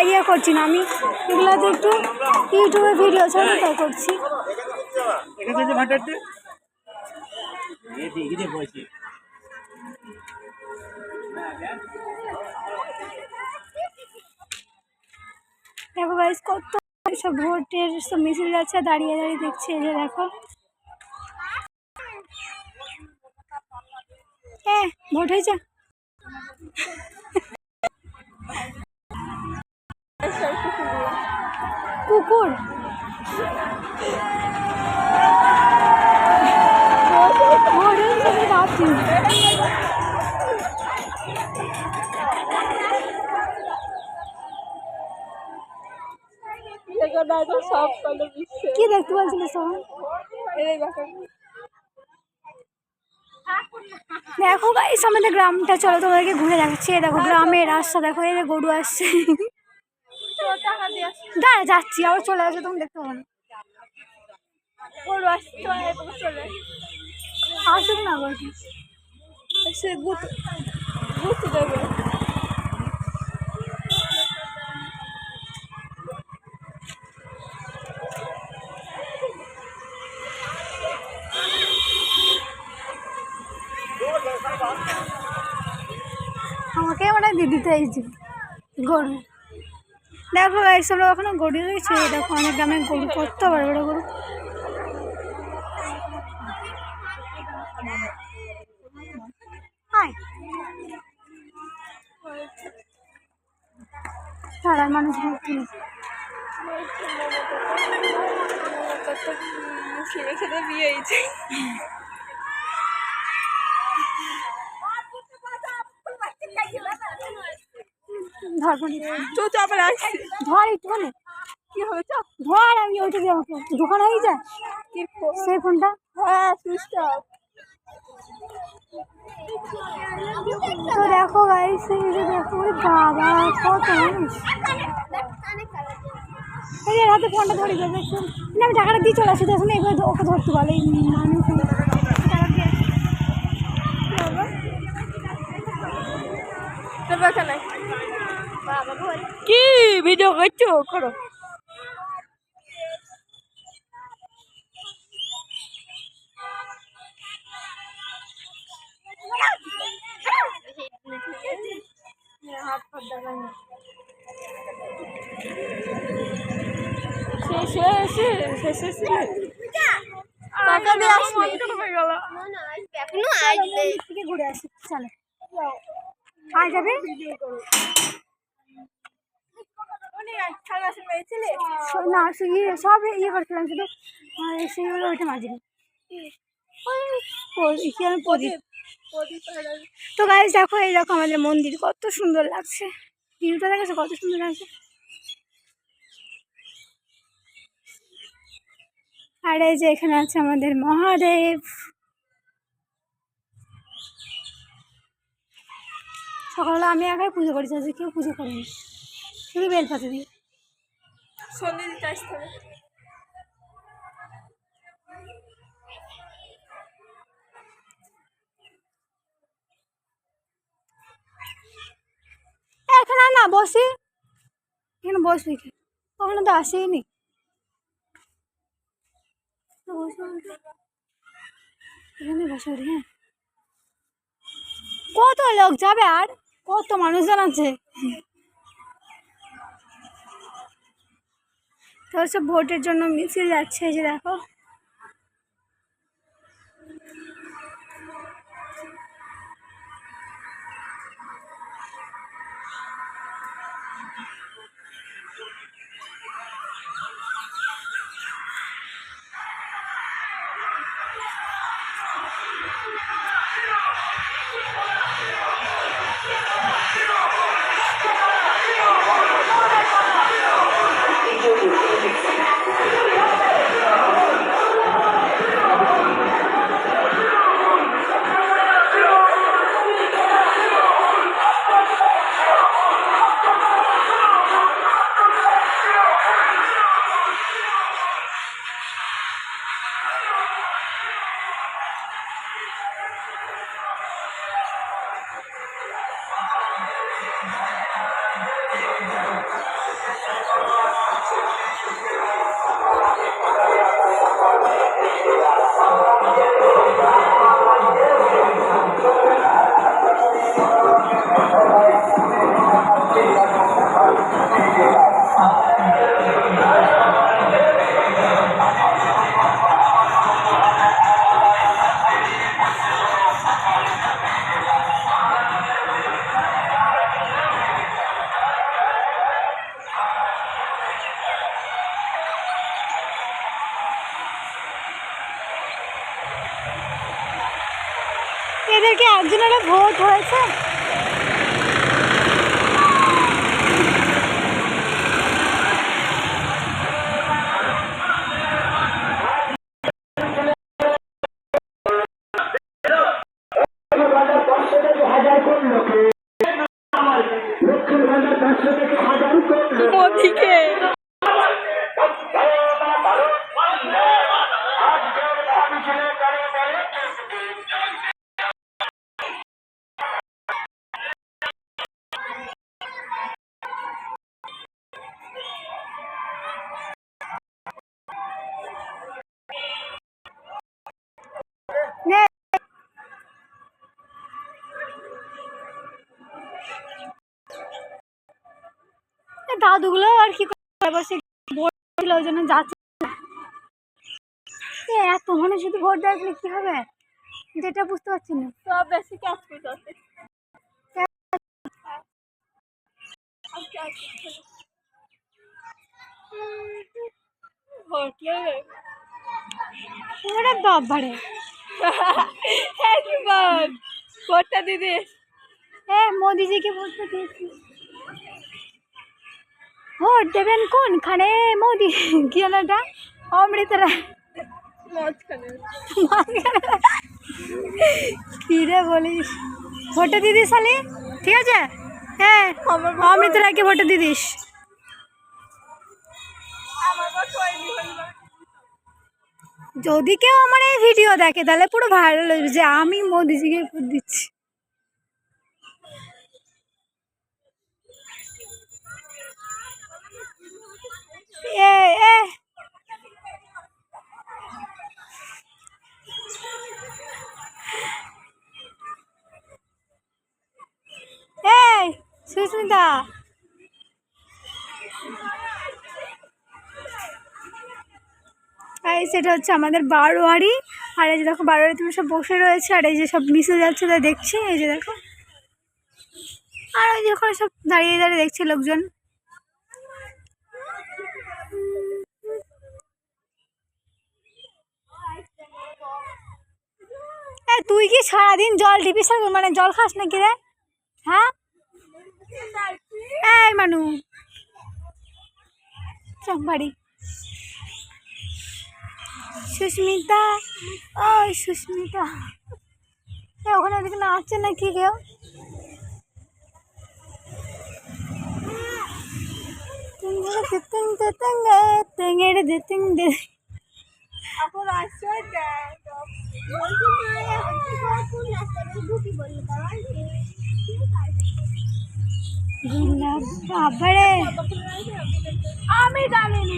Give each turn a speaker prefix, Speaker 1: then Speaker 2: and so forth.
Speaker 1: ইয়ে করছি না আমি, এগুলোতে একটু ইউটিউবে ভিডিও ছাড়া তাই করছি। দেখো গাইস কত সব ভোটের সব মিছিল যাচ্ছে, দাঁড়িয়ে দাঁড়িয়ে দেখছি। এই যে দেখো, হ্যাঁ ভোট হয়েছে। কুকুর কি দেখতে পাচ্ছিল সব? দেখো গাইস আমাদের গ্রামটা, চলো তোমাদেরকে ঘুরে দেখাচ্ছি। দেখো গ্রামের রাস্তা, দেখো এই যে গরু আসছে। দাঁড়া যাচ্ছি, আবার চলে আসছে, তুমি দেখতে পাবো না। গরু আসছে, আসুক না গরু, সে গুতে দেবে। আমাকে মানে দিদিতে এইছি গরু। দেখো গাইস আমরা ওখানে গরু রয়েছে, দেখো অনেক গ্রামে গরু, কত বড় বড় গরু। পাড়ার মানুষ মুসলিমের সাথে বিয়ে হয়েছে। ধর একটুখানি কি হয়েছে, ধর আমি ওইটা দিয়ে আমাকে দোকান হয়ে যায় সেই ফোনটা। হ্যাঁ সুইচ অফ। তো দেখো গাইস এই যে দেখো, বাবা কত মানুষ। এই হাতে ফোনটা ধরে যাবে, আমি টাকাটা দিয়ে চলে আসি, দেখুন এবার ওকে ধরতে বলে মানুষ। কি ভিডিও করছো করো। ঘুরে আসি চলো, আয় যাবে না, সব ইয়ে করছিলাম শুধু সেইগুলো ওইটা মাঝিনি। তো গাইস দেখো এই দেখো আমাদের মন্দির কত সুন্দর লাগছে, ভিউটা দেখেছো কত সুন্দর লাগছে। আর এই যে এখানে আছে আমাদের মহাদেব। সকালবেলা আমি একাই পুজো করেছি, আজকে কেউ পুজো করেনি, শুধু বেলপাতা দিয়ে সন্ধে দিতে আসতে হবে। এখানে না বসি, এখানে বসবি কি, ওখানে তো আসেনি। এখানে বসে হ্যাঁ, কত লোক যাবে আর কত মানুষজন আছে। তো সব ভোটের জন্য মিছিল যাচ্ছে, এই যে দেখো। বলে ভোট হয়েছে।
Speaker 2: মোদিকে
Speaker 1: দাদুগুলো আর কি বসে ভোট দিল, ওই জন্য যাচ্ছে। এত মানুষ যদি ভোট দেয় কি হবে, যেটা বুঝতে পারছি না।
Speaker 2: সব বেশি কাজ করতে
Speaker 1: বাবারে
Speaker 2: ভোটটা দিদি
Speaker 1: মোদিজিকে ভোটটা দিয়েছি। ভোট দেবেন কোনখানে? মোদি কি হলোটা? অমৃত রায় কি রে বলিস? ভোটটা দিয়ে দিস শালি, ঠিক আছে? হ্যাঁ, অমৃত রায়কে ভোটটা দিয়ে দিস। যদি কেউ আমার এই ভিডিও দেখে তাহলে পুরো ভাইরাল হয়ে যাবে যে আমি মোদিজিকে ভোট দিচ্ছি। এই সুস্মিতা, এই সেটা হচ্ছে আমাদের বারোয়ারি। আর এই যে দেখো বারোয়ারি তুমি সব বসে রয়েছে, আর এই যে সব মিশে যাচ্ছে তাই দেখছি। এই যে দেখো, আর ওই যে ওখানে সব দাঁড়িয়ে দাঁড়িয়ে দেখছে লোকজন। তুই কি সারাদিন জল টিপিস, মানে জল খাস নাকি রে? হ্যাঁ এই মানু চক বাড়ি। সুস্মিতা, ওই সুস্মিতা ওখানে ওদিকে নাচছে নাকি কেউ? বাবারে
Speaker 2: আমি জানিনি